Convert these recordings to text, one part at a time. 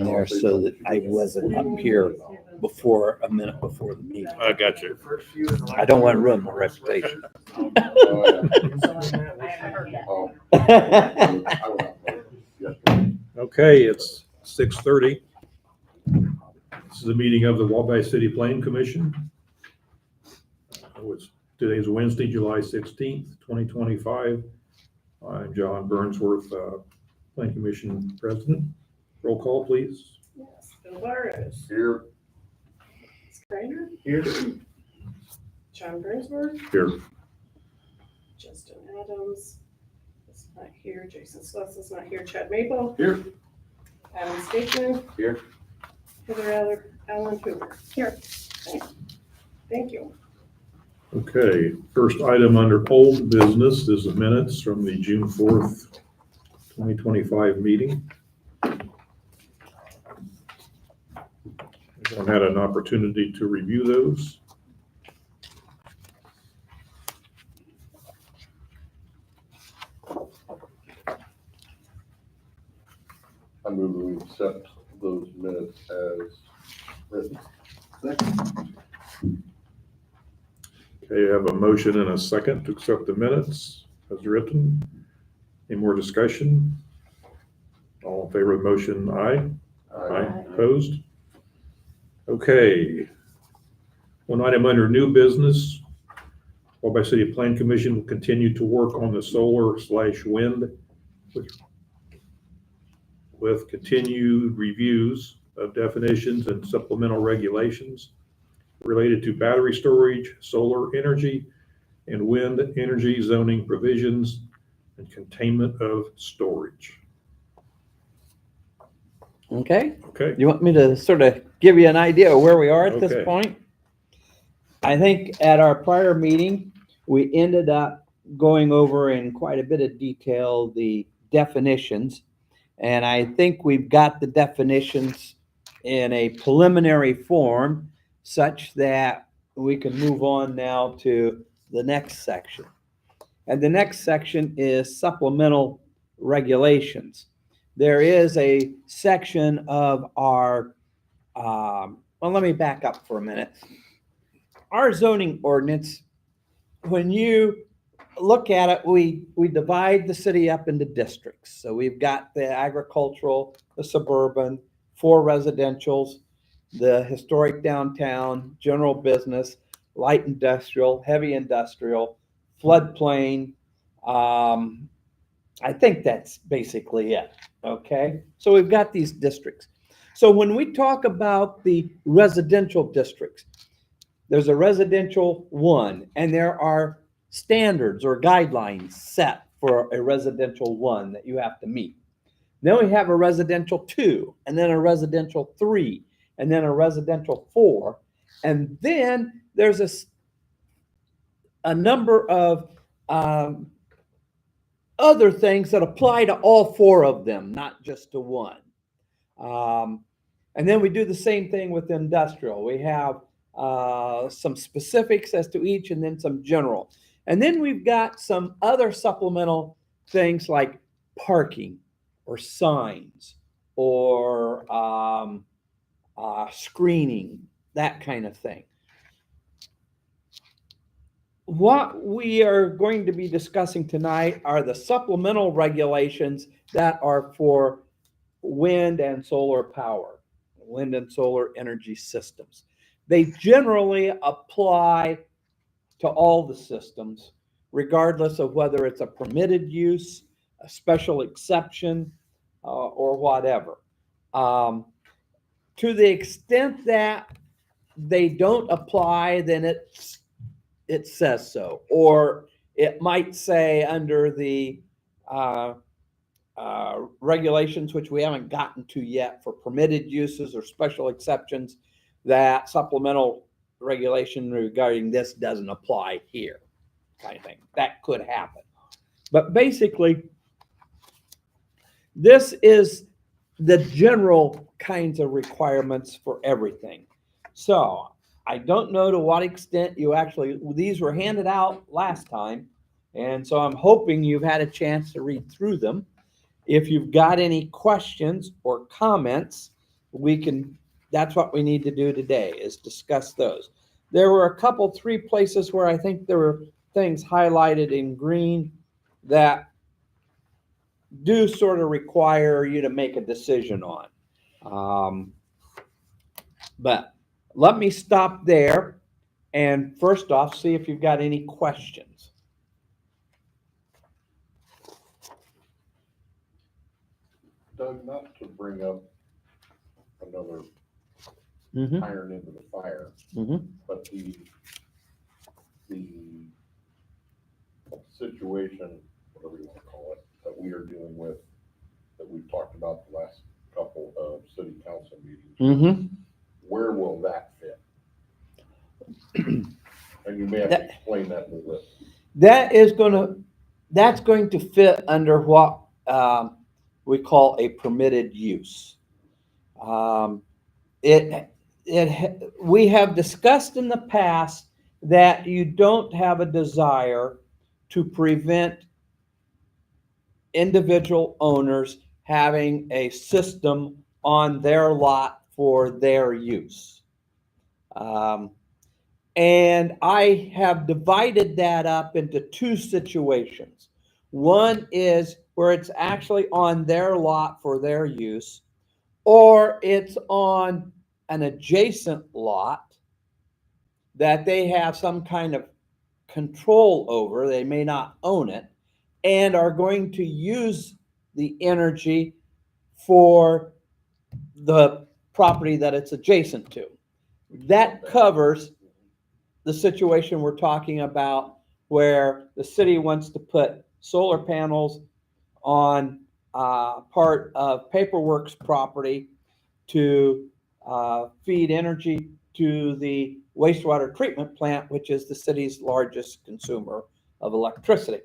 on there so that I wasn't up here a minute before the meeting. I got you. I don't want to ruin my reputation. Okay, it's 6:30. This is a meeting of the Wabash City Plan Commission. Today's Wednesday, July 16th, 2025. I'm John Burnsworth, Plan Commission President. Roll call, please. Yes, Bill Burris. Here. Strainer. Here. John Burnsworth. Here. Justin Adams is not here. Jason Sluss is not here. Chad Maple. Here. Adam Stakeman. Here. Heather Allen Hoover. Here. Thank you. Okay, first item under old business is the minutes from the June 4th, 2025 meeting. Everyone had an opportunity to review those. I move that we accept those minutes as written. Okay, you have a motion and a second to accept the minutes as written. Any more discussion? All in favor of the motion, aye. Aye. Opposed? Okay. One item under new business. Wabash City Plan Commission will continue to work on the solar/wind with continued reviews of definitions and supplemental regulations related to battery storage, solar energy, and wind energy zoning provisions and containment of storage. Okay. Okay. You want me to sort of give you an idea of where we are at Okay. this point? I think at our prior meeting, we ended up going over in quite a bit of detail the definitions. And I think we've got the definitions in a preliminary form such that we can move on now to the next section. And the next section is supplemental regulations. There is a section of our, well, let me back up for a minute. Our zoning ordinance, when you look at it, we divide the city up into districts. So we've got the agricultural, the suburban, 4 residentials, the historic downtown, general business, light industrial, heavy industrial, floodplain. I think that's basically it. Okay. So we've got these districts. So when we talk about the residential districts, there's a residential 1, and there are standards or guidelines set for a residential 1 that you have to meet. Then we have a residential 2, and then a residential 3, and then a residential 4. And then there's a number of other things that apply to all 4 of them, not just to 1. And then we do the same thing with industrial. We have some specifics as to each, and then some general. And then we've got some other supplemental things like parking or signs or screening, that kind of thing. What we are going to be discussing tonight are the supplemental regulations that are for wind and solar power, wind and solar energy systems. They generally apply to all the systems, regardless of whether it's a permitted use, a special exception, or whatever. To the extent that they don't apply, then it says so. Or it might say under the regulations, which we haven't gotten to yet, for permitted uses or special exceptions, that supplemental regulation regarding this doesn't apply here, kind of thing. That could happen. But basically, this is the general kinds of requirements for everything. So I don't know to what extent these were handed out last time. And so I'm hoping you've had a chance to read through them. If you've got any questions or comments, that's what we need to do today, is discuss those. There were a couple, 3 places where I think there were things highlighted in green that do sort of require you to make a decision on. But let me stop there and first off, see if you've got any questions. Doug, not to bring up another Mm-hmm. iron into the fire, Mm-hmm. but the situation, whatever you want to call it, that we are dealing with, that we've talked about the last couple of city council meetings, Mm-hmm. where will that fit? And you may have to explain that a little bit. That's going to fit under what we call a permitted use. We have discussed in the past that you don't have a desire to prevent individual owners having a system on their lot for their use. And I have divided that up into 2 situations. One is where it's actually on their lot for their use, or it's on an adjacent lot that they have some kind of control over. They may not own it, and are going to use the energy for the property that it's adjacent to. That covers the situation we're talking about where the city wants to put solar panels on part of Paperworks property to feed energy to the wastewater treatment plant, which is the city's largest consumer of electricity.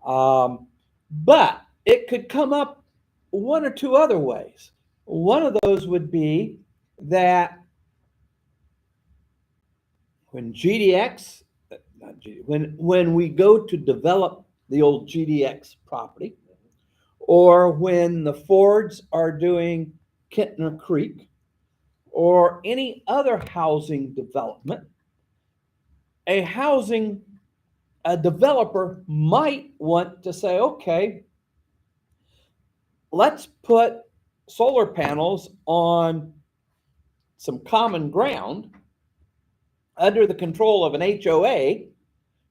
But it could come up 1 or 2 other ways. One of those would be that when when we go to develop the old GDX property, or when the Fords are doing Kintner Creek, or any other housing development, a developer might want to say, okay, let's put solar panels on some common ground under the control of an HOA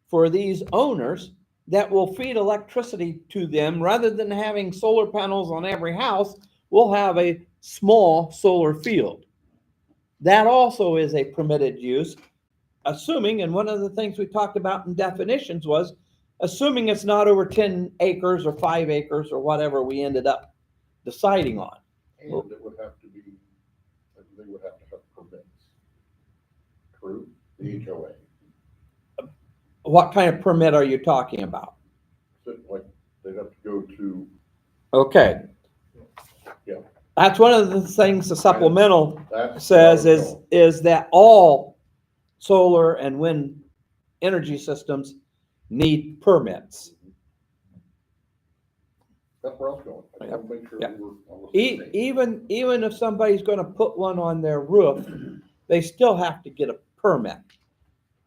for these owners that will feed electricity to them. Rather than having solar panels on every house, we'll have a small solar field. That also is a permitted use, assuming, and one of the things we talked about in definitions was assuming it's not over 10 acres or 5 acres or whatever we ended up deciding on. And it would have to be, they would have to have permits. True, the HOA. What kind of permit are you talking about? So, like, they'd have to go to, Okay. Yeah. That's one of the things the supplemental that says is that all solar and wind energy systems need permits. That's where I was going. I want to make sure Yep. we were on the same page. Even if somebody's going to put one on their roof, they still have to get a permit.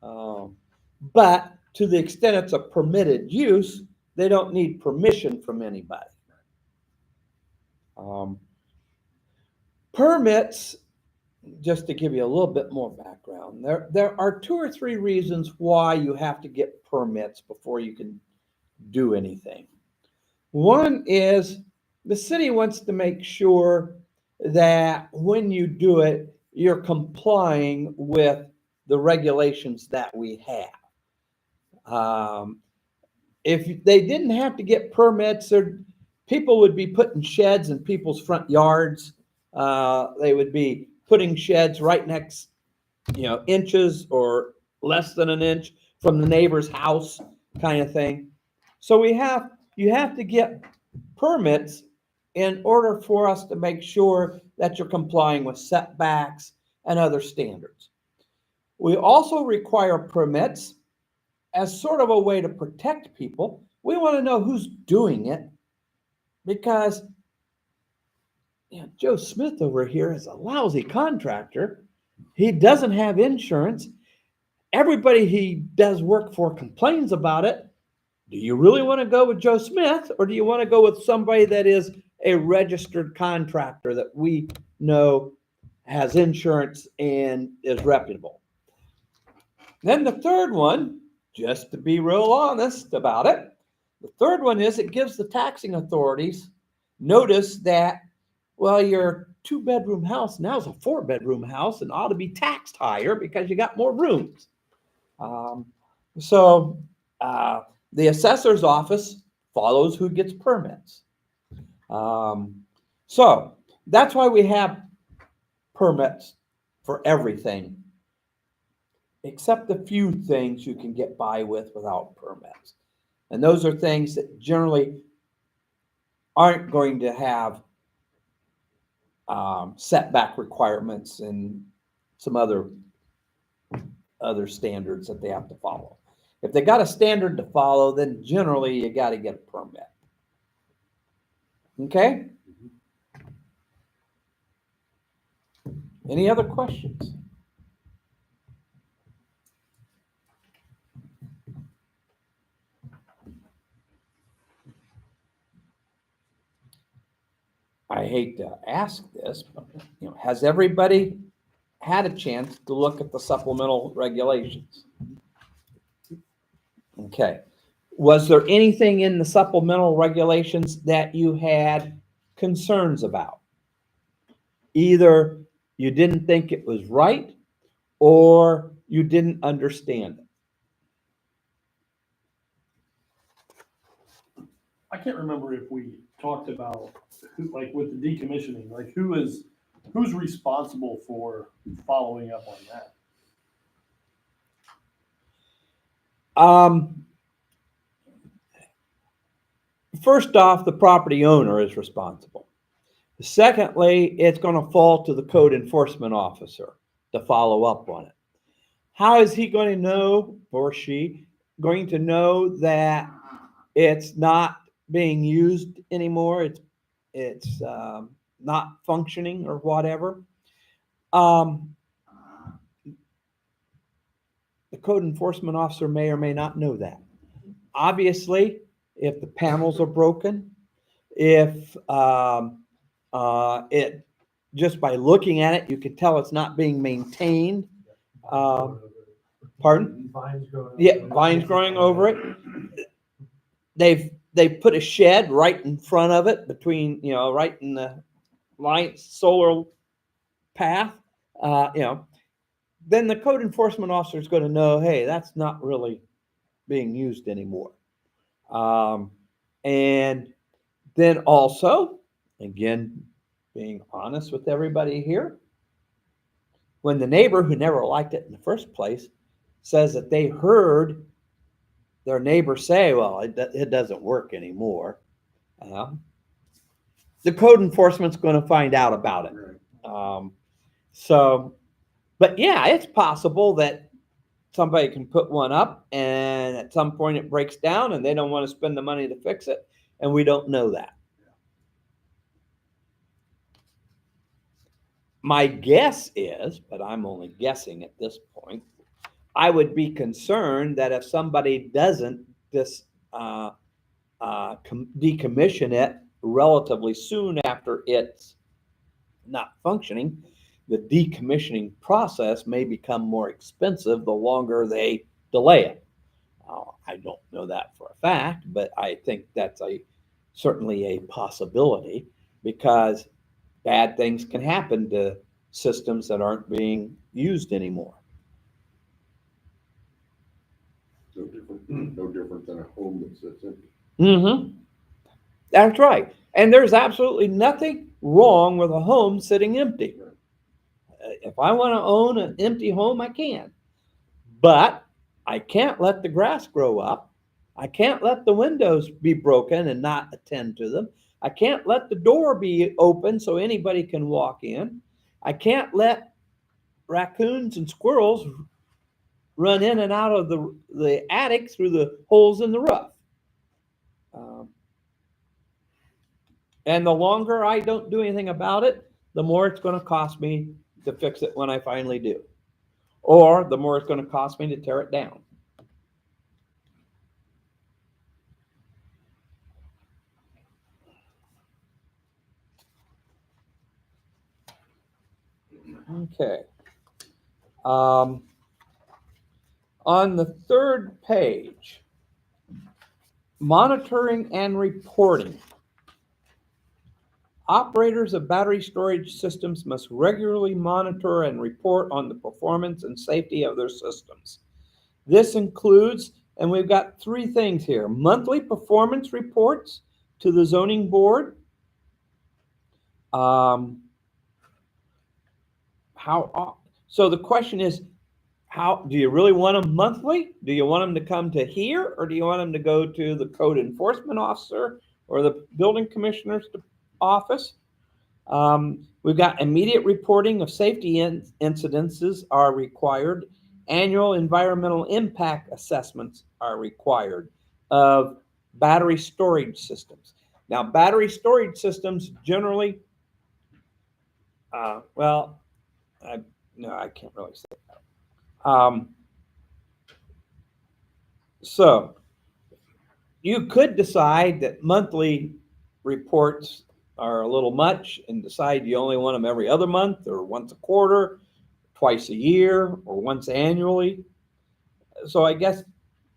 But to the extent it's a permitted use, they don't need permission from anybody. Permits, just to give you a little bit more background, there are 2 or 3 reasons why you have to get permits before you can do anything. One is the city wants to make sure that when you do it, you're complying with the regulations that we have. If they didn't have to get permits, people would be putting sheds in people's front yards. They would be putting sheds right next, inches or less than an inch from the neighbor's house, kind of thing. So you have to get permits in order for us to make sure that you're complying with setbacks and other standards. We also require permits as sort of a way to protect people. We want to know who's doing it, because Joe Smith over here is a lousy contractor. He doesn't have insurance. Everybody he does work for complains about it. Do you really want to go with Joe Smith, or do you want to go with somebody that is a registered contractor that we know has insurance and is reputable? Then the third one, just to be real honest about it, the third one is it gives the taxing authorities notice that, well, your 2-bedroom house now is a 4-bedroom house and ought to be taxed higher because you got more rooms. So the assessor's office follows who gets permits. So that's why we have permits for everything, except a few things you can get by with without permits. And those are things that generally aren't going to have setback requirements and some other standards that they have to follow. If they got a standard to follow, then generally you got to get a permit. Okay? Any other questions? I hate to ask this, but has everybody had a chance to look at the supplemental regulations? Okay. Was there anything in the supplemental regulations that you had concerns about? Either you didn't think it was right or you didn't understand it. I can't remember if we talked about who, like with the decommissioning, like who's responsible for following up on that? First off, the property owner is responsible. Secondly, it's going to fall to the code enforcement officer to follow up on it. How is he going to know, or she going to know that it's not being used anymore? It's not functioning or whatever. The code enforcement officer may or may not know that. Obviously, if the panels are broken, if it just by looking at it, you can tell it's not being maintained. Pardon? Vines growing over it. They've put a shed right in front of it, between right in the light solar path. Then the code enforcement officer is going to know, hey, that's not really being used anymore. And then also, again, being honest with everybody here, when the neighbor who never liked it in the first place says that they heard their neighbor say, well, it doesn't work anymore, the code enforcement's going to find out about it. But yeah, it's possible that somebody can put one up and at some point it breaks down and they don't want to spend the money to fix it, and we don't know that. My guess is, but I'm only guessing at this point, I would be concerned that if somebody doesn't decommission it relatively soon after it's not functioning, the decommissioning process may become more expensive the longer they delay it. I don't know that for a fact, but I think that's certainly a possibility, because bad things can happen to systems that aren't being used anymore. No different than a home that sits empty. Mm-hmm. That's right. And there's absolutely nothing wrong with a home sitting empty. If I want to own an empty home, I can. But I can't let the grass grow up. I can't let the windows be broken and not attend to them. I can't let the door be open so anybody can walk in. I can't let raccoons and squirrels run in and out of the attic through the holes in the roof. And the longer I don't do anything about it, the more it's going to cost me to fix it when I finally do. Or the more it's going to cost me to tear it down. Okay. On the third page, monitoring and reporting. Operators of battery storage systems must regularly monitor and report on the performance and safety of their systems. This includes, and we've got three things here, monthly performance reports to the zoning board. So the question is, how do you really want them monthly? Do you want them to come to here, or do you want them to go to the code enforcement officer or the building commissioner's office? We've got immediate reporting of safety incidences are required. Annual environmental impact assessments are required of battery storage systems. Now, battery storage systems generally, no, I can't really say that. So you could decide that monthly reports are a little much and decide you only want them every other month or once a quarter, twice a year, or once annually. So I guess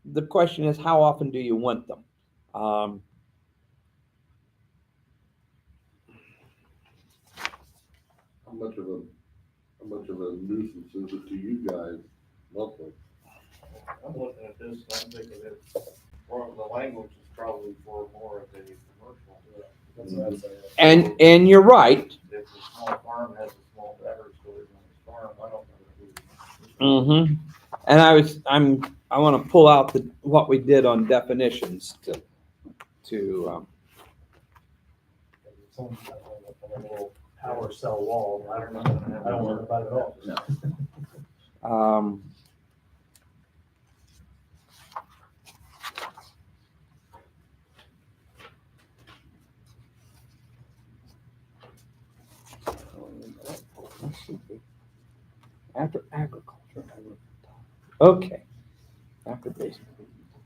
the question is, how often do you want them? How much of a nuisance is it to you guys monthly? I'm looking at this, and I'm thinking that, or the language is probably for more of a commercial. That's what I'd say. And you're right. If a small farm has a small battery storage on its farm, I don't know. Mm-hmm. And I want to pull out what we did on definitions to Someone's got a little power cell wall. I don't know about it at all. After agriculture. Okay. After basic.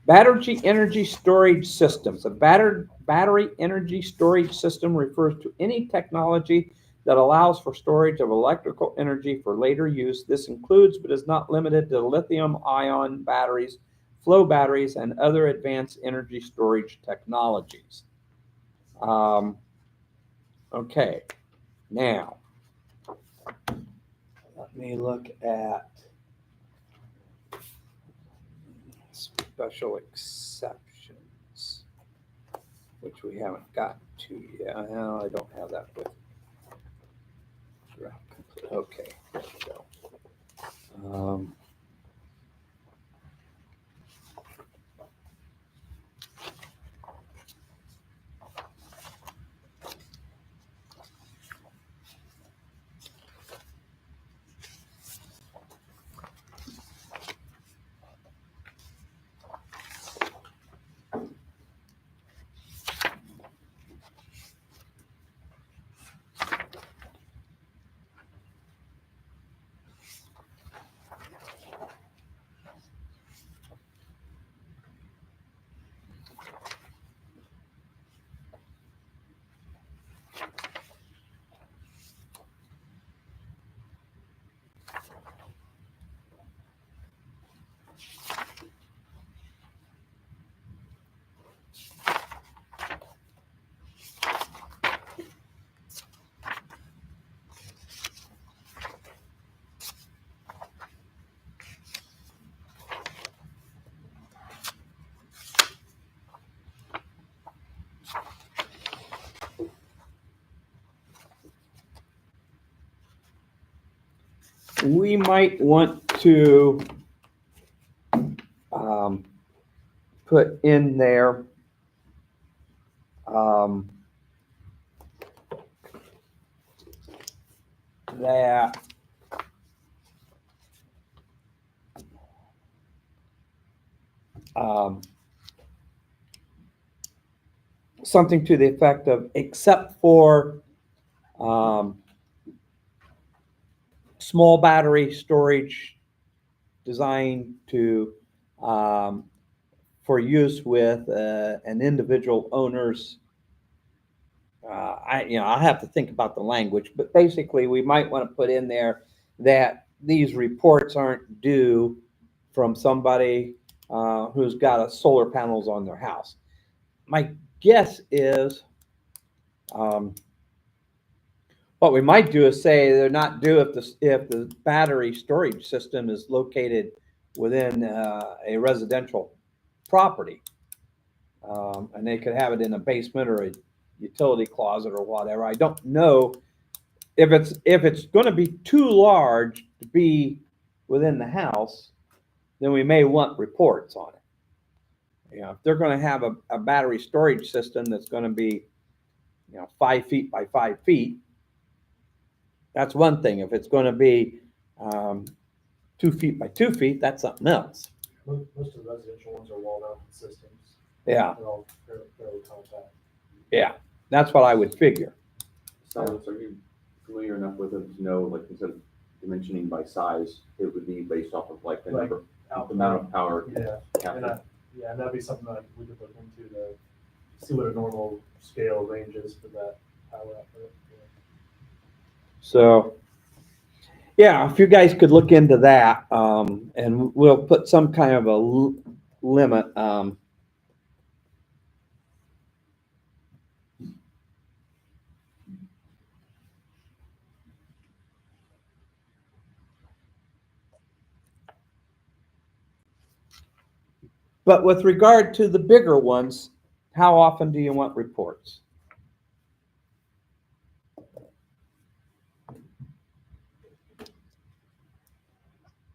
Battery energy storage systems. A battery energy storage system refers to any technology that allows for storage of electrical energy for later use. This includes, but is not limited to, lithium-ion batteries, flow batteries, and other advanced energy storage technologies. Okay. Now, let me look at special exceptions, which we haven't gotten to yet. No, I don't have that with me. Okay, there we go. We might want to put in there that something to the effect of, except for small battery storage designed to for use with an individual owner's. I have to think about the language, but basically we might want to put in there that these reports aren't due from somebody who's got a solar panels on their house. My guess is, what we might do is say they're not due if the battery storage system is located within a residential property. And they could have it in a basement or a utility closet or whatever. I don't know if it's going to be too large to be within the house, then we may want reports on it. If they're going to have a battery storage system that's going to be 5 feet by 5 feet, that's one thing. If it's going to be 2 feet by 2 feet, that's something else. Most of the residential ones are wall mounted systems. Yeah, They're all fairly compact. yeah, that's what I would figure. Silence, are you familiar enough with it to know, like, instead of dimensioning by size, it would be based off of like the Like number, the output. amount of power? Yeah, and yeah, that'd be something that we could look into to see what a normal scale range is for that power output. So, yeah, if you guys could look into that, and we'll put some kind of a limit. But with regard to the bigger ones, how often do you want reports?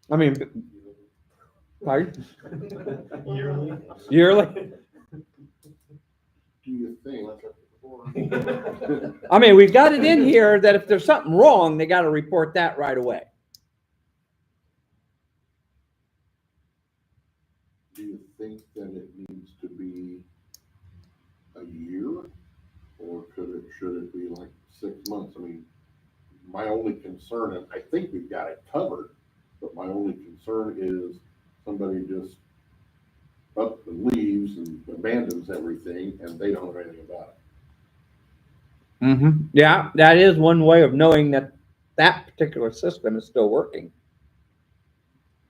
I mean, pardon? Yearly. Yearly? Do you think, I mean, we've got it in here that if there's something wrong, they got to report that right away. do you think that it needs to be a year? Or should it be like 6 months? I mean, my only concern, and I think we've got it covered, but my only concern is somebody just up and leaves and abandons everything and they don't know anything about it. Mm-hmm. Yeah, that is one way of knowing that that particular system is still working.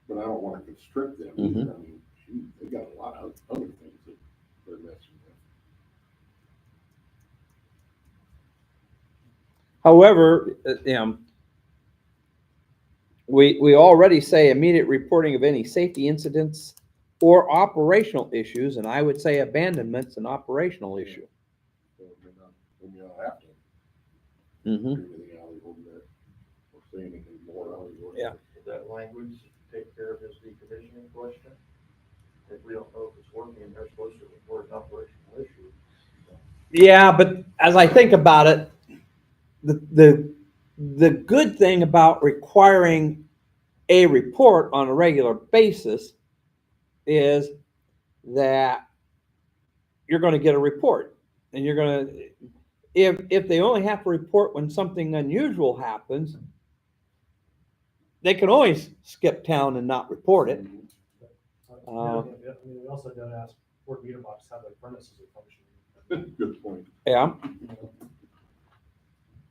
But I don't want to constrict them Mhm. either. I mean, gee, they got a lot of other things that they're messing with. However, we already say immediate reporting of any safety incidents or operational issues, and I would say abandonment's an operational issue. So we may not have to Mm-hmm. do anything out of the ordinary or say anything more out of the ordinary. Yeah. Would that language take care of his decommissioning question? If we don't know if it's working, they're supposed to report an operational issue. Yeah, but as I think about it, the good thing about requiring a report on a regular basis is that you're going to get a report, and you're going to, if they only have to report when something unusual happens, they can always skip town and not report it. I mean, we also gotta ask Fort Meter Box how their furnaces are functioning. Good point. Yeah.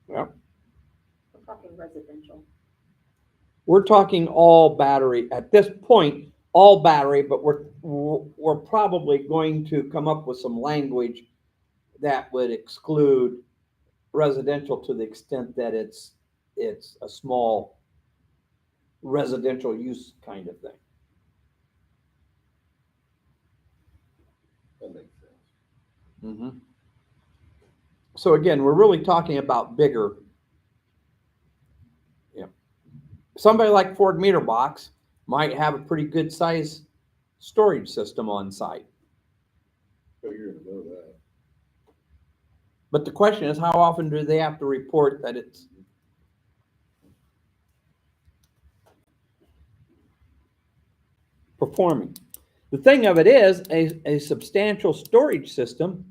We're talking residential. We're talking all battery at this point, all battery, but we're probably going to come up with some language that would exclude residential to the extent that it's a small residential use kind of thing. That makes sense. Mm-hmm. So again, we're really talking about bigger. Somebody like Ford Meter Box might have a pretty good size storage system on site. So you're gonna know that. But the question is, how often do they have to report that it's performing? The thing of it is, a substantial storage system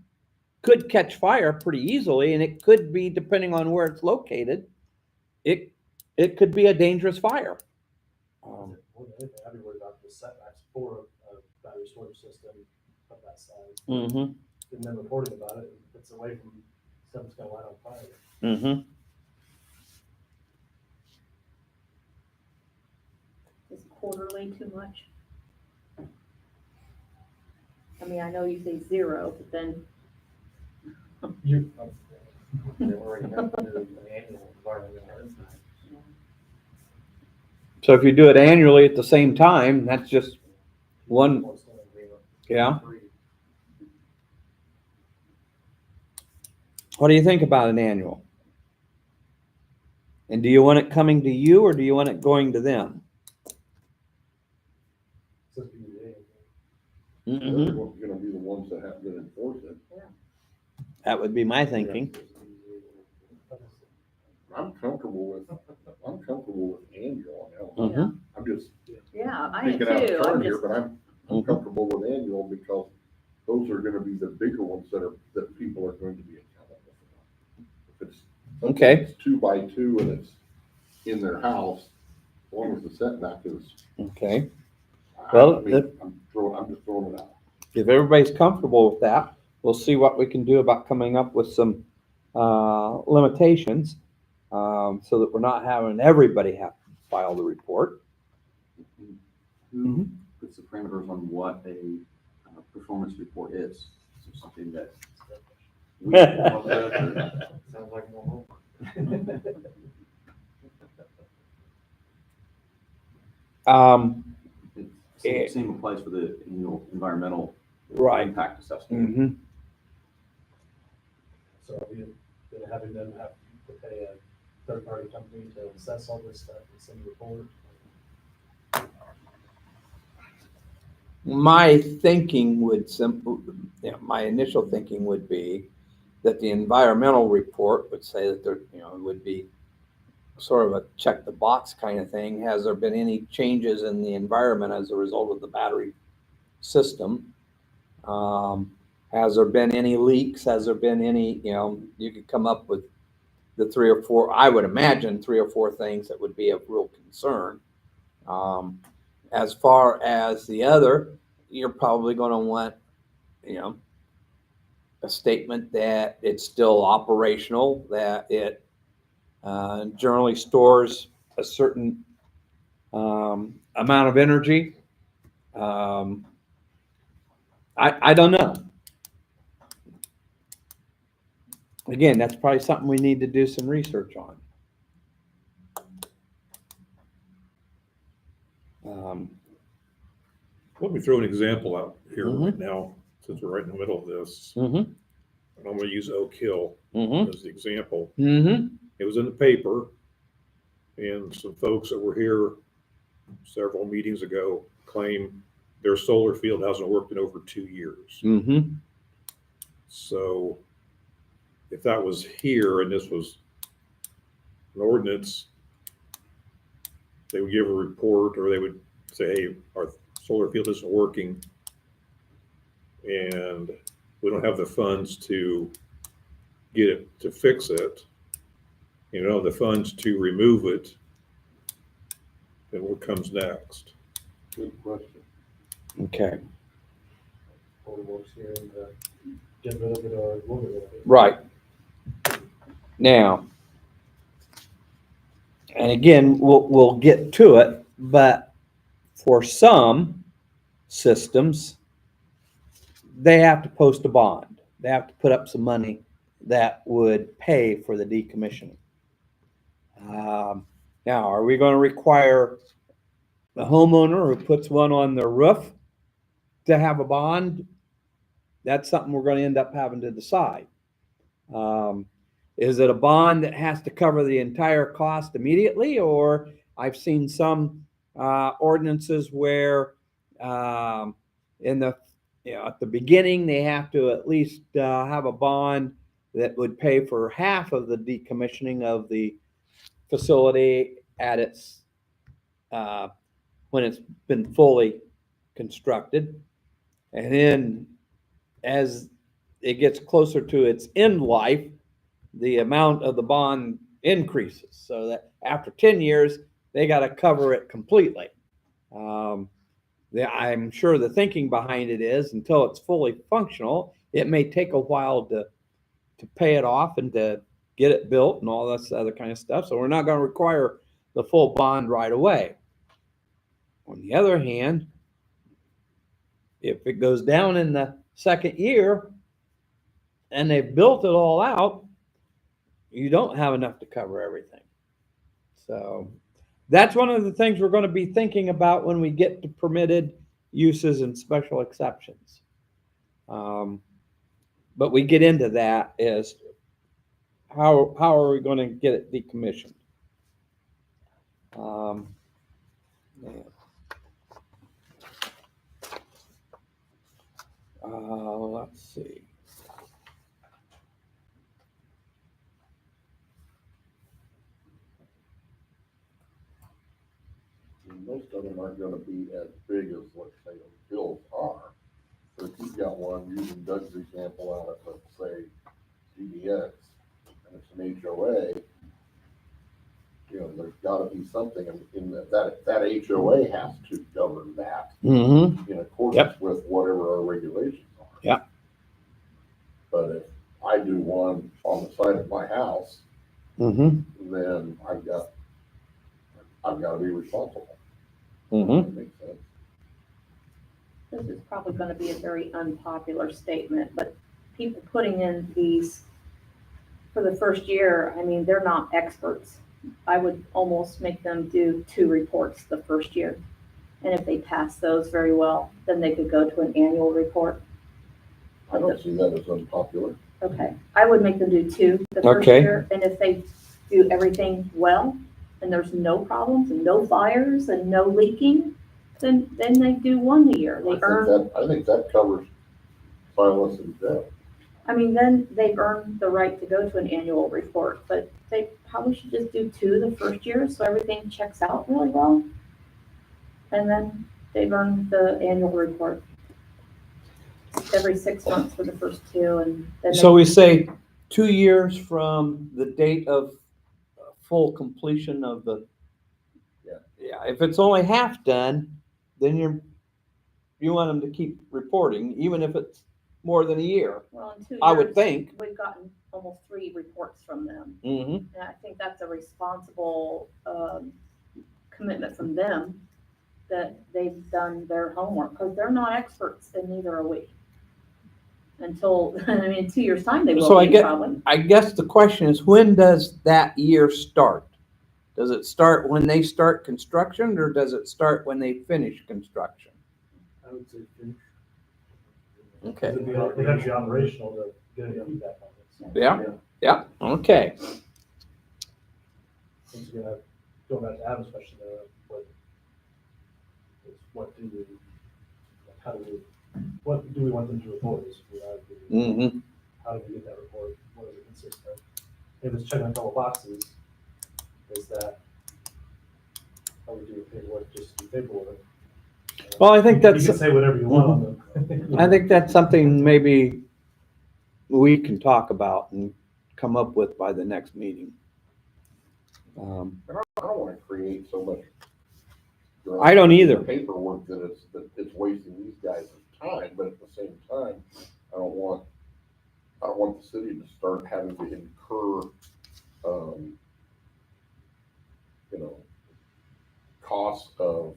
could catch fire pretty easily, and it could be, depending on where it's located, it could be a dangerous fire. More than anything, I'd be worried about the setbacks for a battery storage system of that size. Mm-hmm. And then reporting about it, if it's away from something's gonna light on fire. Mm-hmm. Is quarterly too much? I mean, I know you say 0, but then, They're already got to do an annual environmental impact. So if you do it annually at the same time, that's just one, yeah. What do you think about an annual? And do you want it coming to you, or do you want it going to them? They're Mm-hmm. gonna be the ones that have to enforce it. That would be my thinking. I'm comfortable with annual. Mhm. I'm just yeah, I am thinking out of too. I'm turn here, just, but I'm comfortable with annual because those are gonna be the bigger ones that people are going to be accountable for. If it's something Okay. that's 2 by 2 and it's in their house, as long as the setback is. Okay. Well, I mean, I'm just throwing it out. If everybody's comfortable with that, we'll see what we can do about coming up with some limitations, so that we're not having everybody have to file the report. Who puts the parameters on what a performance report is? Is there something that we can come up with, or- Sounds like more Same applies for the annual environmental Right. impact assessment. Mm-hmm. So are we gonna having them have to pay a third-party company to assess all this stuff and send a report? My thinking would my initial thinking would be that the environmental report would say that there, it would be sort of a check the box kind of thing. Has there been any changes in the environment as a result of the battery system? Has there been any leaks? Has there been any, you could come up with the 3 or 4, I would imagine 3 or 4 things that would be of real concern. As far as the other, you're probably going to want, a statement that it's still operational, that it generally stores a certain amount of energy. I don't know. Again, that's probably something we need to do some research on. Let me throw an example out here Mhm. right now, since we're right in the middle of this. Mm-hmm. And I'm gonna use Oak Hill Mm-hmm. as the example. Mm-hmm. It was in the paper, and some folks that were here several meetings ago claim their solar field hasn't worked in over 2 years. Mm-hmm. So if that was here and this was an ordinance, they would give a report, or they would say, hey, our solar field isn't working and we don't have the funds to get it to fix it, the funds to remove it, then what comes next? Good question. Okay. Or works here and get rid of it or move it. Right. Now, and again, we'll get to it, but for some systems, they have to post a bond. They have to put up some money that would pay for the decommissioning. Now, are we going to require the homeowner who puts one on their roof to have a bond? That's something we're going to end up having to decide. Is it a bond that has to cover the entire cost immediately? Or I've seen some ordinances where at the beginning, they have to at least have a bond that would pay for half of the decommissioning of the facility at its when it's been fully constructed. And then as it gets closer to its end life, the amount of the bond increases. So that after 10 years, they got to cover it completely. I'm sure the thinking behind it is until it's fully functional, it may take a while to pay it off and to get it built and all this other kind of stuff. So we're not going to require the full bond right away. On the other hand, if it goes down in the second year and they've built it all out, you don't have enough to cover everything. So that's one of the things we're going to be thinking about when we get to permitted uses and special exceptions. But we get into that is how are we going to get it decommissioned? Let's see. Most of them aren't gonna be as big as, let's say, the hills are. So if you've got one, using Doug's example out of, let's say, GDX, and it's an HOA, you know, there's gotta be something in that HOA has to govern that Mm-hmm. in accordance with whatever our regulations are. Yep. But if I do one on the side of my house, Mm-hmm. then I've got to be responsible. Mm-hmm. That makes sense. This is probably gonna be a very unpopular statement, but people putting in these for the first year, I mean, they're not experts. I would almost make them do 2 reports the first year. And if they pass those very well, then they could go to an annual report. I don't see that as unpopular. Okay, I would make them do 2 the first Okay. year, and if they do everything well, and there's no problems, and no fires, and no leaking, then they do 1 a year. They earn, I think that covers Silas and Jeff. I mean, then they've earned the right to go to an annual report, but they probably should just do 2 the first year, so everything checks out really well. And then they've earned the annual report every 6 months for the first 2, and then So we say 2 years from the date of full completion of the. Yeah. If it's only half done, then you want them to keep reporting, even if it's more than a year. well, in 2 years. I would think. We've gotten almost 3 reports from them. Mm-hmm. And I think that's a responsible commitment from them that they've done their homework, because they're not experts, and neither are we. Until, I mean, in 2 years' time, they So will I be get- probably. I guess the question is, when does that year start? Does it start when they start construction, or does it start when they finish construction? I would say finish. Okay. It'd be, they have to be operational to get any feedback on it. Yeah. Yeah. Okay. Once again, going back to Adam's question, what do we want them to report? Mm-hmm. How do we get that report? What does it consist of? If it's checking a couple boxes, is that how we do paperwork, just do paperwork? Well, I think You that's. can say whatever you want on them. I think that's something maybe we can talk about and come up with by the next meeting. I don't want to create so much. I don't either. Paperwork that it's wasting these guys' time, but at the same time, I don't want the city to start having to incur, costs of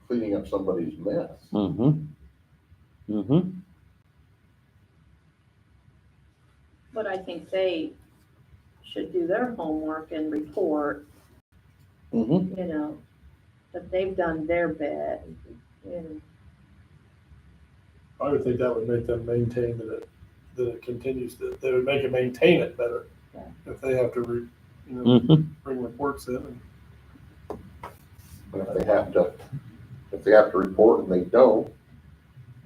cleaning up somebody's mess. Mm-hmm. Mm-hmm. But I think they should do their homework and report, Mm-hmm. that they've done their bit, I would think that would make them maintain that it continues, that they would make it maintain it better. Yeah. If they have to, Mm-hmm. bring reports in and. But if they have to report and they don't,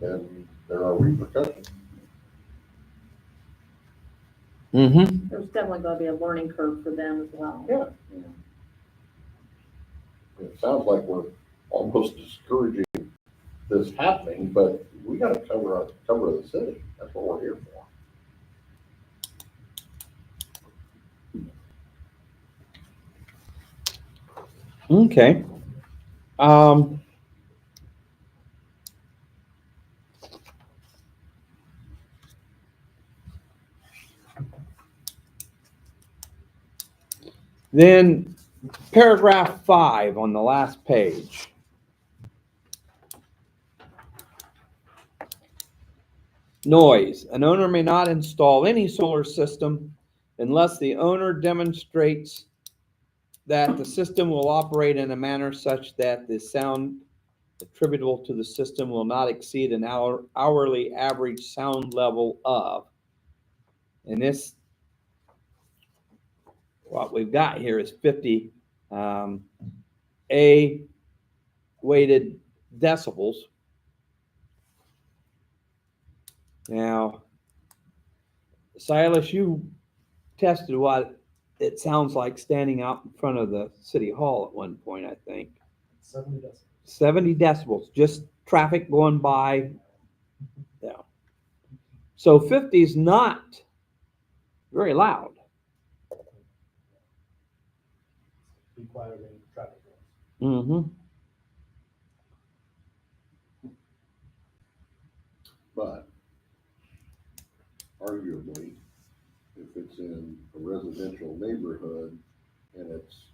then there are repercussions. Mm-hmm. There's definitely gonna be a learning curve for them as well. Yeah. It sounds like we're almost discouraging this happening, but we gotta cover the city. That's what we're here for. Okay. Um, then paragraph 5 on the last page. Noise. An owner may not install any solar system unless the owner demonstrates that the system will operate in a manner such that the sound attributable to the system will not exceed an hourly average sound level of. And this, what we've got here is 50 A weighted decibels. Now, Silas, you tested what it sounds like standing out in front of the city hall at one point, I think. 70 decibels. 70 decibels, just traffic going by. Yeah. So 50 is not very loud. Be quieter than traffic noise. Mm-hmm. But arguably, if it's in a residential neighborhood and it's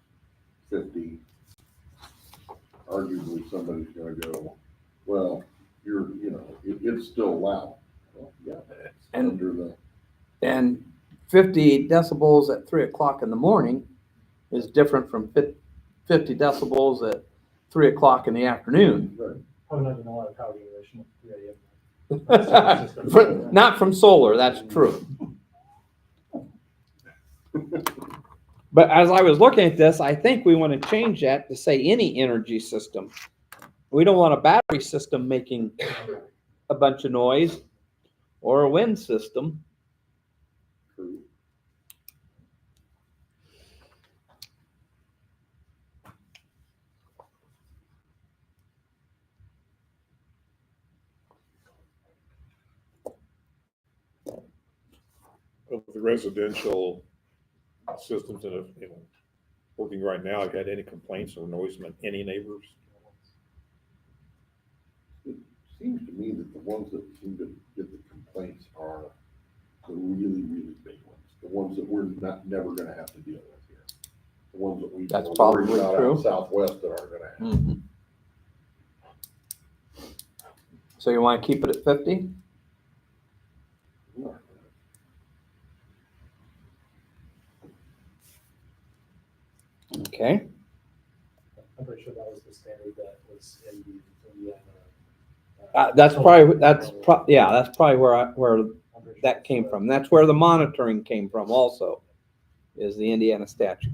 50, arguably somebody's gonna go, well, it's still loud. Well, yeah, it's And- under the, And 50 decibels at 3 o'clock in the morning is different from 50 decibels at 3 o'clock in the afternoon. right. Probably not even a lot of power generation at 3 a.m. Not from solar, that's true. But as I was looking at this, I think we want to change that to say any energy system. We don't want a battery system making a bunch of noise or a wind system. True. Of the residential systems that have, working right now, have you had any complaints or noise from any neighbors? It seems to me that the ones that seem to get the complaints are the really, really big ones, the ones that we're never gonna have to deal with here. The ones that we That's worry probably about true. out southwest that aren't gonna happen. So you want to keep it at 50? Okay. I'm pretty sure that was the standard that was in the Indiana. That's probably where I'm pretty sure that came from. That's where the monitoring came from also, is the Indiana statute.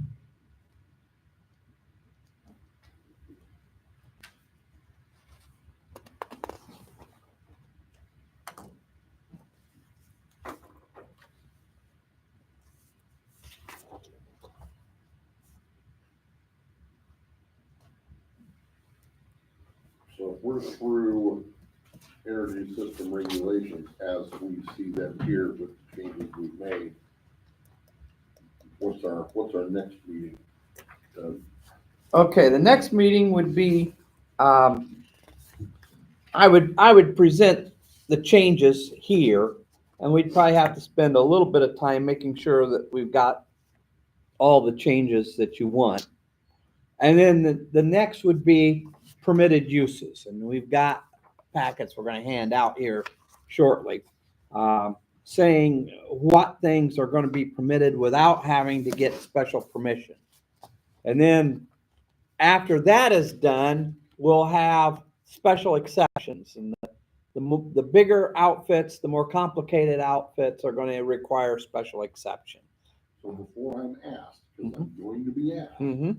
So if we're through energy system regulations as we see them here with the changes we've made, what's our next meeting? Okay, the next meeting would be, I would present the changes here, and we'd probably have to spend a little bit of time making sure that we've got all the changes that you want. And then the next would be permitted uses, and we've got packets we're gonna hand out here shortly, saying what things are gonna be permitted without having to get special permission. And then after that is done, we'll have special exceptions, and the bigger outfits, the more complicated outfits are gonna require special exception. So before I'm asked, because I'm going to be asked, Mm-hmm.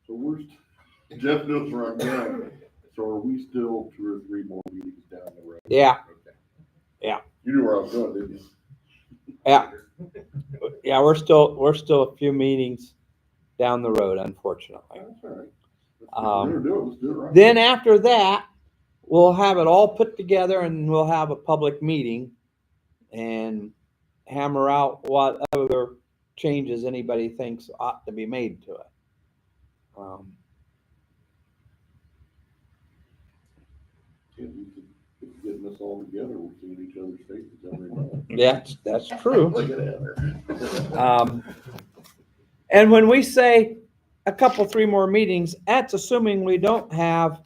so Jeff knows where I'm going. So are we still 2 or 3 more meetings down the road? Yeah. Okay. Yeah. You knew where I was going, didn't you? Yeah. Yeah, we're still a few meetings down the road, unfortunately. That's all right. If we're gonna do it, let's do it right. Then after that, we'll have it all put together and we'll have a public meeting and hammer out what other changes anybody thinks ought to be made to it. us all together, we're seeing each other's faces every month. Yeah, that's true. Look at Heather. And when we say a couple, 3 more meetings, that's assuming we don't have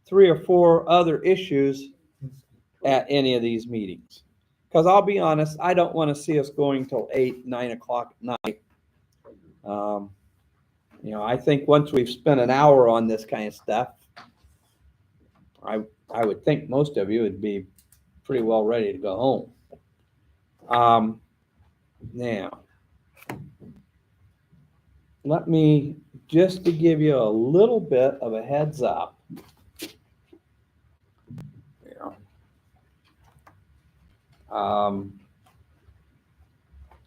3 or 4 other issues at any of these meetings. Because I'll be honest, I don't want to see us going till 8, 9 o'clock at night. I think once we've spent an hour on this kind of stuff, I would think most of you would be pretty well ready to go home. Now, let me, just to give you a little bit of a heads up.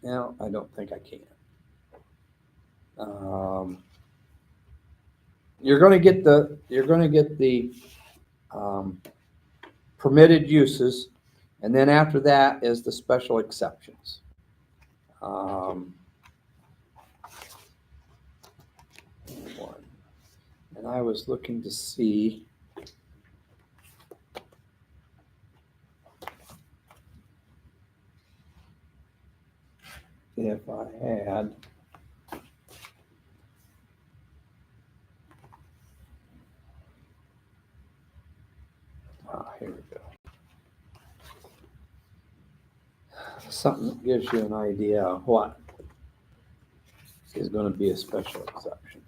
No, I don't think I can. You're going to get the permitted uses, and then after that is the special exceptions. And I was looking to see if I had. Here we go. Something that gives you an idea of what is going to be a special exception.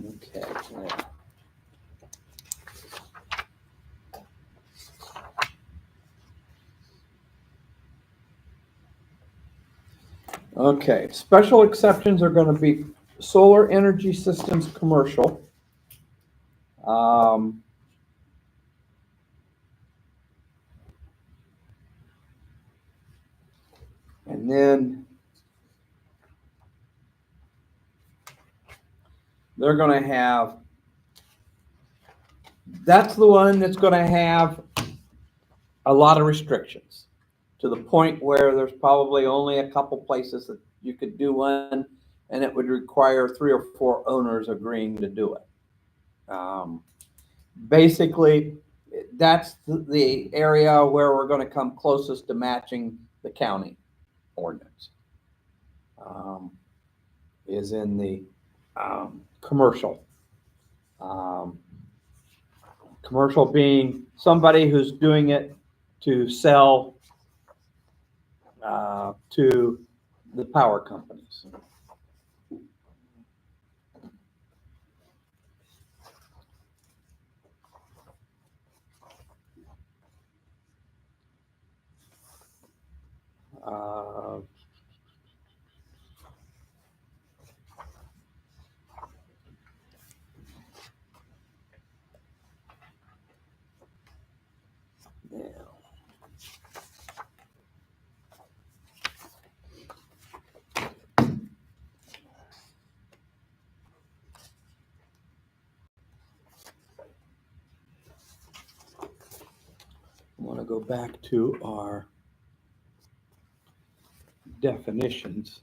Okay. Yeah. Okay, special exceptions are going to be solar energy systems commercial. And then they're going to have, that's the one that's going to have a lot of restrictions, to the point where there's probably only a couple places that you could do one, and it would require 3 or 4 owners agreeing to do it. Basically, that's the area where we're going to come closest to matching the county ordinance. Is in the commercial. Commercial being somebody who's doing it to sell to the power companies. I want to go back to our definitions.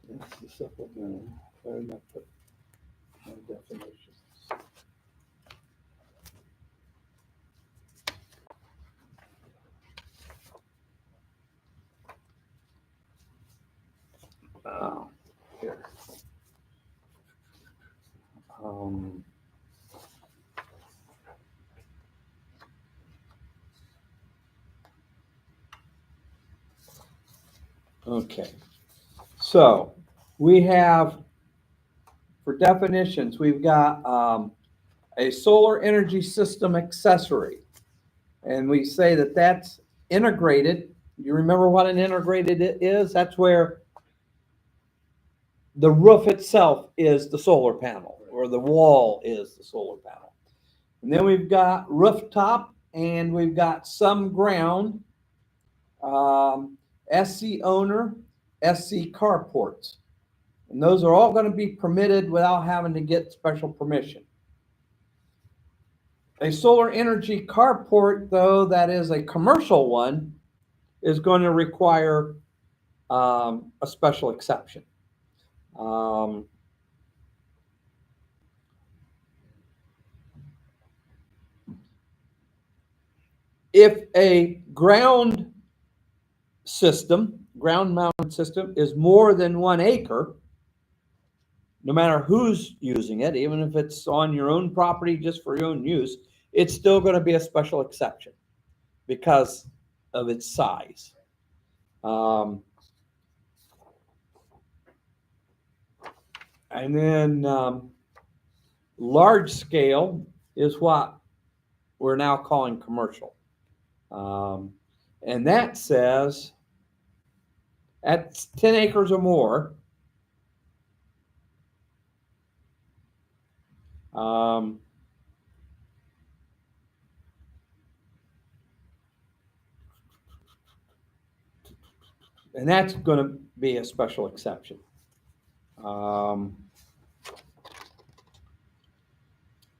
That's the supplemental. Where did I put my definitions? Here. Okay, so we have, for definitions, we've got a solar energy system accessory. And we say that that's integrated. You remember what an integrated is? That's where the roof itself is the solar panel, or the wall is the solar panel. And then we've got rooftop, and we've got some ground, SC owner, SC carports. And those are all going to be permitted without having to get special permission. A solar energy carport, though, that is a commercial one, is going to require a special exception. Um, if a ground mounted system is more than 1 acre, no matter who's using it, even if it's on your own property just for your own use, it's still going to be a special exception because of its size. And then large scale is what we're now calling commercial. And that says at 10 acres or more, and that's going to be a special exception.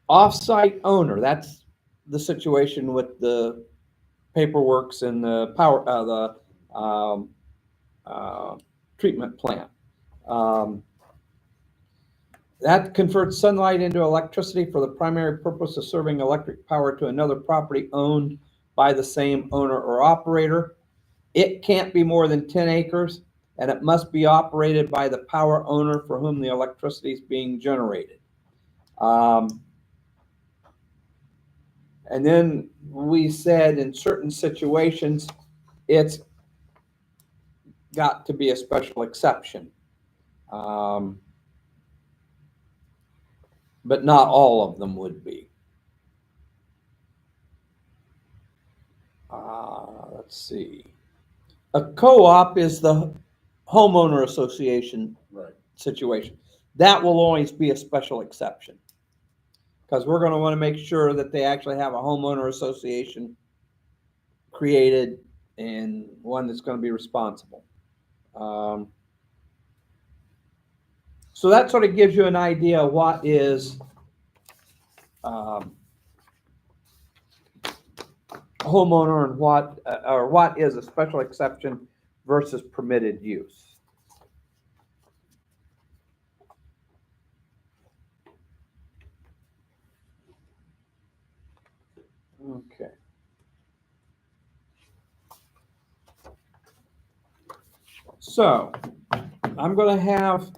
Off-site owner, that's the situation with the paperworks and the treatment plant. That converts sunlight into electricity for the primary purpose of serving electric power to another property owned by the same owner or operator. It can't be more than 10 acres, and it must be operated by the power owner for whom the electricity is being generated. And then we said in certain situations, it's got to be a special exception. But not all of them would be. Let's see. A co-op is the homeowner association situation. That will always be a special exception because we're going to want to make sure that they actually have a homeowner association created and one that's going to be responsible. So that sort of gives you an idea of what is homeowner and what is a special exception versus permitted use. Okay. So I'm going to have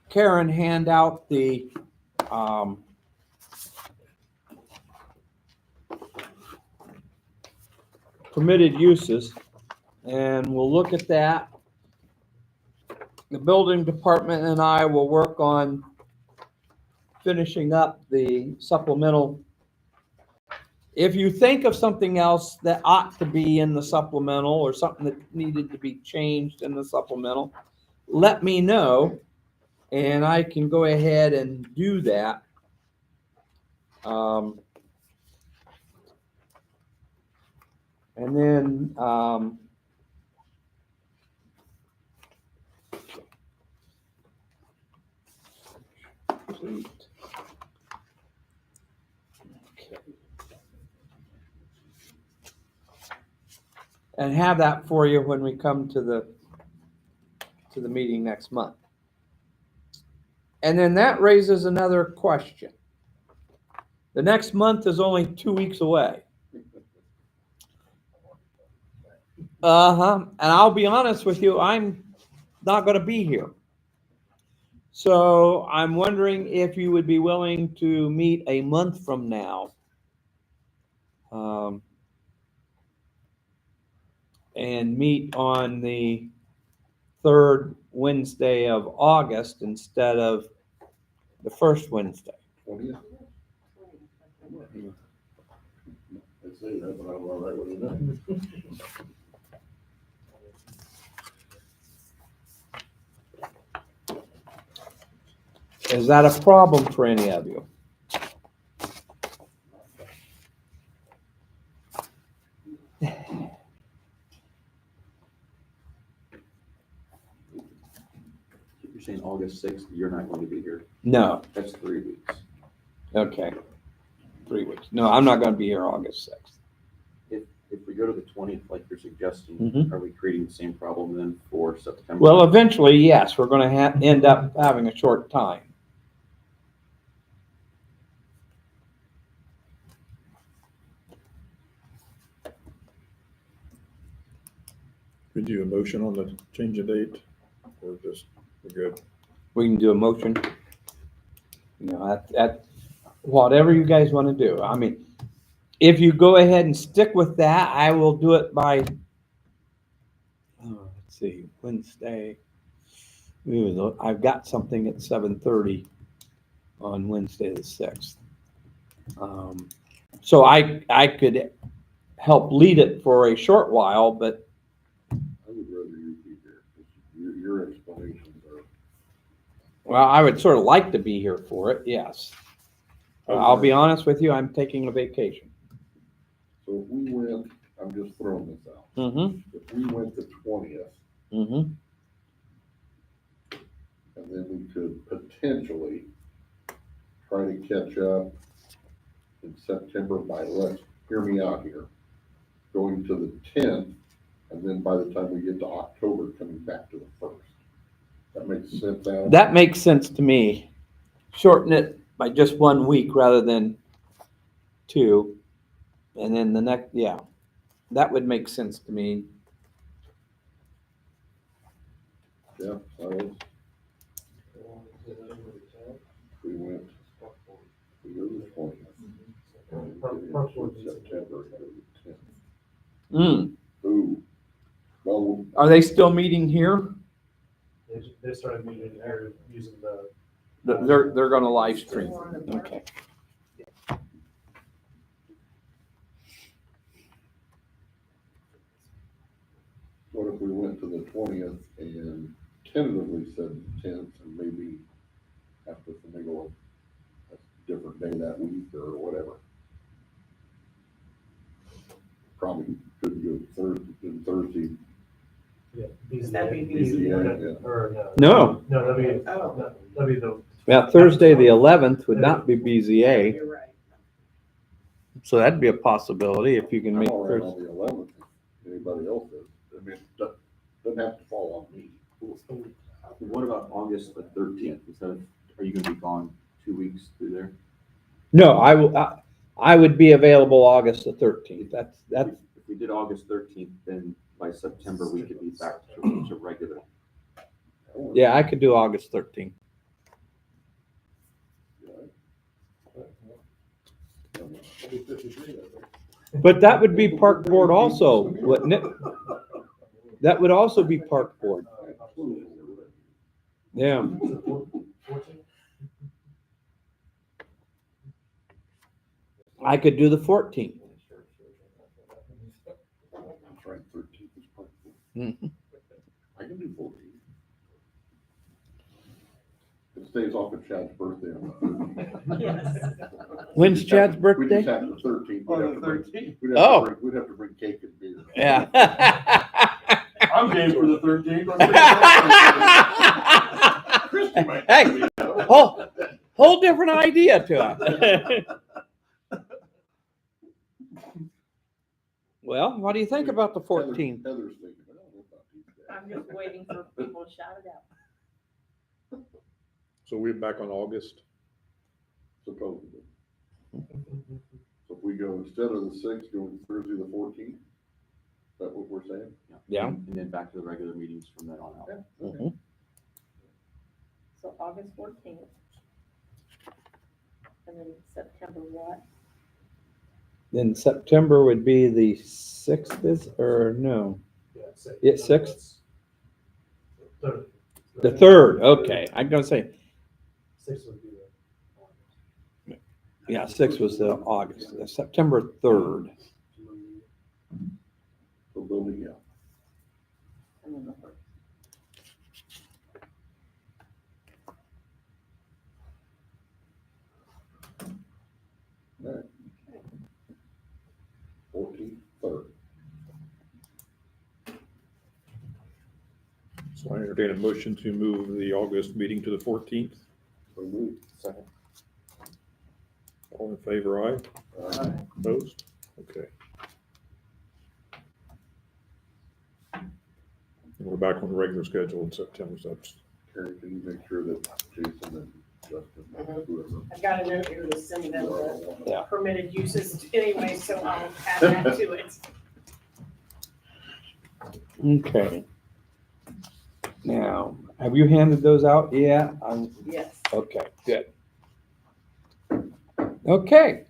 Karen hand out the permitted uses, and we'll look at that. The building department and I will work on finishing up the supplemental. If you think of something else that ought to be in the supplemental or something that needed to be changed in the supplemental, let me know, and I can go ahead and do that. And then complete. Okay. And have that for you when we come to the meeting next month. And then that raises another question. The next month is only 2 weeks away. And I'll be honest with you, I'm not going to be here. So I'm wondering if you would be willing to meet a month from now. And meet on the 3rd Wednesday of August instead of the 1st Wednesday. 20th? I'd say that, but I'm all right with it. Is that a problem for any of you? You're saying August 6th, you're not going to be here. No. That's 3 weeks. Okay. 3 weeks. No, I'm not going to be here August 6th. If we go to the 20th, like you're suggesting, Mhm. are we creating the same problem then for September? Well, eventually, yes, we're gonna end up having a short time. Could you a motion on the change of date, or just, we're good? We can do a motion. You know, at whatever you guys wanna do. I mean, if you go ahead and stick with that, I will do it by, let's see, Wednesday. I've got something at 7:30 on Wednesday the 6th. So I could help lead it for a short while, but I would rather you be here, 'cause your explanations are. well, I would sort of like to be here for it, yes. I'll be honest with you, I'm taking a vacation. So if we went, I'm just throwing this out, Mm-hmm, if we went the 20th, mm-hmm. and then we could potentially try to catch up in September by, let's, hear me out here, going to the 10th, and then by the time we get to October, coming back to the 1st. That makes sense, Adam? That makes sense to me. Shorten it by just 1 week rather than 2. And then the next, yeah, that would make sense to me. Yeah, that was, we went, we go to the 20th. and we get into September, and go to the 10th. Mm. Ooh, well, Are they still meeting here? They started meeting here using the. They're gonna live stream. Okay. what if we went to the 20th and tentatively said the 10th, and maybe after finagle a different day that week or whatever? Probably couldn't go Thursday. Yeah. That'd be BZA, Or No, no, that'd be, Oh. that'd be the. yeah, Thursday, the 11th would not be BZA, You're right. so that'd be a possibility if you can I'm make all right Thursday. on the 11th, if anybody else is. I mean, it doesn't have to fall on me. What about August the 13th? Are you gonna be gone 2 weeks through there? No, I would be available August the 13th. That's, If we did August 13th, then by September, we could be back to regular. yeah, I could do August 13th. But that would be park board also, wouldn't it? That would also be park board. Yeah. I could do the 14th. That's right, 13th is part four. Mhm. I can do 14th. It stays off of Chad's birthday on the 13th. Yes. When's Chad's We birthday? just have the 13th. Oh. We'd have to bring cake and beer. Yeah. I'm game for the 13th. Christie might Hey, be, you know. whole different idea to it. Well, what do you think about the 14th? Heather's thinking, I don't know about these guys. I'm just waiting for people to shout it out. So we're back on August. Supposedly. So if we go, instead of the 6th, go Thursday the 14th? Is that what we're saying? Yeah. And then back to the regular meetings from then on out. Mhm. So August 14th. And then September what? Then September would be the 6th, or no? It's 6th? Third. The 3rd, okay. I'm gonna say, 6th would be the. yeah, 6th was the August, September 3rd. So building, yeah. And then the first. All right. 14th, 3rd. So I entertain a motion to move the August meeting to the 14th. So moved. Second. All in favor, aye? Opposed? Okay. And we're back on the regular schedule in September, so that's Karen, can you make sure that Jason and Justin, whoever. I've got a note here to send them the Yeah. permitted uses anyway, so I'll add that to it. Okay. Now, have you handed those out? Yeah, Yes. okay, good. Okay.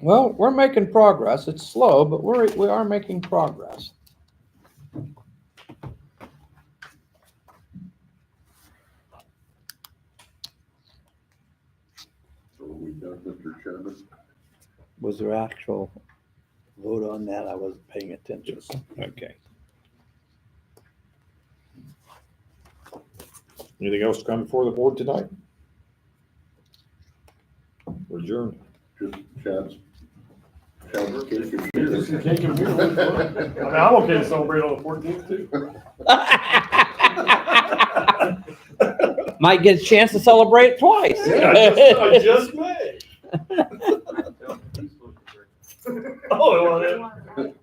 Well, we're making progress. It's slow, but we are making progress. So are we done, Mr. Chairman? Was there actual vote on that? I wasn't paying attention. Okay. anything else to come before the board tonight? We're adjourned. Just Chad's cake and Just beer. a cake and beer. I mean, I'm okay to celebrate on the 14th too. Might get a chance to celebrate twice. I just may. Oh, well, then.